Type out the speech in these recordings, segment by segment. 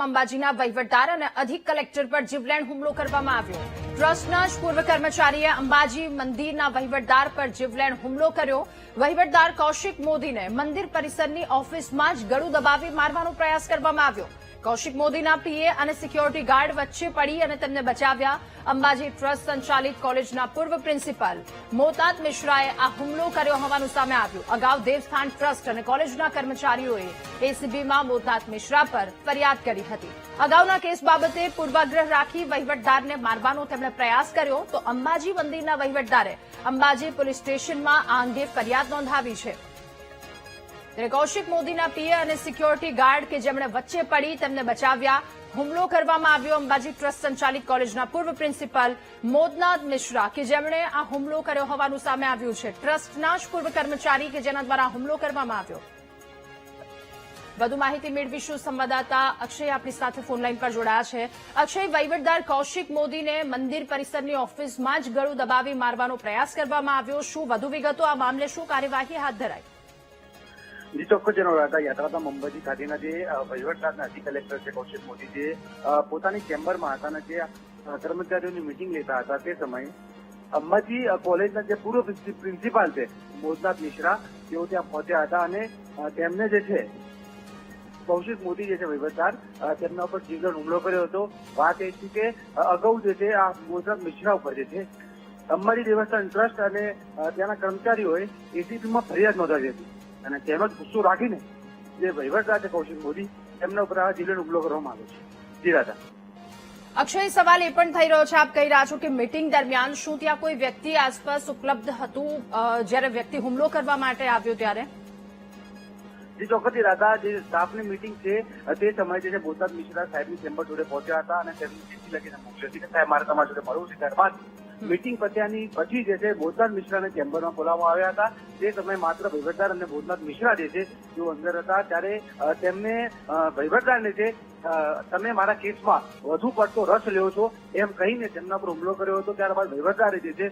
ટ્રસ્ટમાં અંબાજીના વહીવટદાર અને અધિક કલેક્ટર પર જીવલેણ હુમલો કરવામાં આવ્યો। ટ્રસ્ટના જ પૂર્વ કર્મચારીએ અંબાજી મંદિરના વહીવટદાર પર જીવલેણ હુમલો કર્યો। વહીવટદાર કૌશિક મોદીને મંદિર પરિસરની ઓફિસમાં જ ગળું દબાવી મારવાનો પ્રયાસ કરવામાં આવ્યો। કૌશિક મોદીના પીએ અને સિક્યોરિટી ગાર્ડ વચ્ચે પડી અને તેમને બચાવ્યા। અંબાજી ટ્રસ્ટ સંચાલિત કોલેજના પૂર્વ પ્રિન્સિપાલ મોહતાત મિશ્રાએ આ હુમલો કર્યો હોવાનું સામે આવ્યું। અગાઉ દેવસ્થાન ટ્રસ્ટ અને કોલેજના કર્મચારીઓએ એસીબીમાં મોહતાત મિશ્રા પર ફરિયાદ કરી હતી। અગાઉના કેસ બાબતે પૂર્વાગ્રહ રાખી વહીવટદારને મારવાનો તેમણે પ્રયાસ કર્યો તો અંબાજી મંદિરના વહીવટદારે અંબાજી પોલીસ સ્ટેશનમાં આ અંગે ફરિયાદ નોંધાવી છે। ત્યારે કૌશિક મોદીના પીએ અને સિક્યોરિટી ગાર્ડ કે જેમણે વચ્ચે પડી તેમને બચાવ્યા। હુમલો કરવામાં આવ્યો અંબાજી ટ્રસ્ટ સંચાલિત કોલેજના પૂર્વ પ્રિન્સિપાલ મોહતાત મિશ્રા કે જેમણે આ હુમલો કર્યો હોવાનું સામે આવ્યું છે। ટ્રસ્ટના જ પૂર્વ કર્મચારી કે જેના દ્વારા હુમલો કરવામાં આવ્યો। વધુ માહિતી મેળવીશું। સંવાદદાતા અક્ષય આપણી સાથે ફોનલાઈન પર જોડાયા છે। અક્ષય, વહીવટદાર કૌશિક મોદીને મંદિર પરિસરની ઓફિસમાં જ ગળું દબાવી મારવાનો પ્રયાસ કરવામાં આવ્યો। શું વધુ વિગતો? આ મામલે શું કાર્યવાહી હાથ ધરાઈ? જી ચોક્કસ જણાવ્યા હતા। યાત્રાધામ અંબાજી ખાતેના જે વહીવટદારના અધિક કલેક્ટર છે કૌશિક મોદી, જે પોતાની ચેમ્બરમાં હતા અને જે કર્મચારીઓની મિટિંગ લેતા હતા તે સમયે અંબાજી કોલેજના જે પૂર્વ પ્રિન્સિપાલ છે મોહતાત મિશ્રા, તેઓ ત્યાં પહોંચ્યા હતા અને તેમને જે છે કૌશિક મોદી જે છે વહીવટદાર, તેમના ઉપર જીવલેણ હુમલો કર્યો હતો। વાત એ છે કે અગાઉ જે છે આ મોહતાત મિશ્રા ઉપર જે છે અંબાજી દેવસ્થાન ટ્રસ્ટ અને ત્યાંના કર્મચારીઓએ એસીબીમાં ફરિયાદ નોંધાવી હતી અને તેનો જ ગુસ્સો રાખીને જે વહીવટદાર છે કૌશિક મોદી, તેમના ઉપર આ જીવલેણ હુમલો કરવામાં આવ્યો છે। જી રાધા। અક્ષય, સવાલ એ પણ થઈ રહ્યો છે, આપ કહી રહ્યા છો કે મીટિંગ દરમિયાન શું ત્યાં કોઈ વ્યક્તિ આસપાસ ઉપલબ્ધ હતું જ્યારે વ્યક્તિ હુમલો કરવા માટે આવ્યો ત્યારે? જી ચોક્કસ રાધા, જે સ્ટાફની મીટિંગ છે તે સમયે જે મોહતાત મિશ્રા સાહેબની ચેમ્બર જોડે પહોંચ્યા હતા અને તેમની ચિઠ્ઠી લખીને મોકલી હતી કે સાહેબ મારે તમારા જોડે મળવું છે। ત્યારબાદ મીટિંગ પત્યાની પછી જે છે મોહતાત મિશ્રાને ચેમ્બરમાં બોલાવવામાં આવ્યા હતા। તે સમયે માત્ર વહીવટદાર અને મોહતાત મિશ્રા જે છે તેઓ અંદર હતા। ત્યારે તેમને વહીવટદારને છે તમે મારા કેસમાં વધુ પડતો રસ લ્યો છો એમ કહીને તેમના પર હુમલો કર્યો હતો। ત્યારબાદ વહીવટદારે જે છે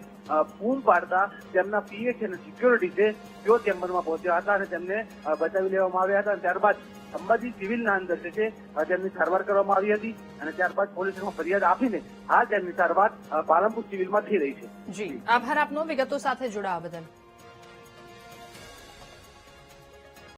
બૂમ પાડતા તેમના પીએ છે અને સિક્યોરિટી છે તેઓ ચેમ્બરમાં પહોંચ્યા હતા અને તેમને બચાવી લેવામાં આવ્યા હતા। ત્યારબાદ અંબાજી સિવિલના અંદર જે છે તેમની સારવાર કરવામાં આવી હતી અને ત્યારબાદ પોલીસમાં ફરિયાદ આપીને હાલ તેમની સારવાર પાલનપુર સિવિલમાં થઈ રહી છે। જી, આભાર આપનો વિગતો સાથે જોડાવા બદલ।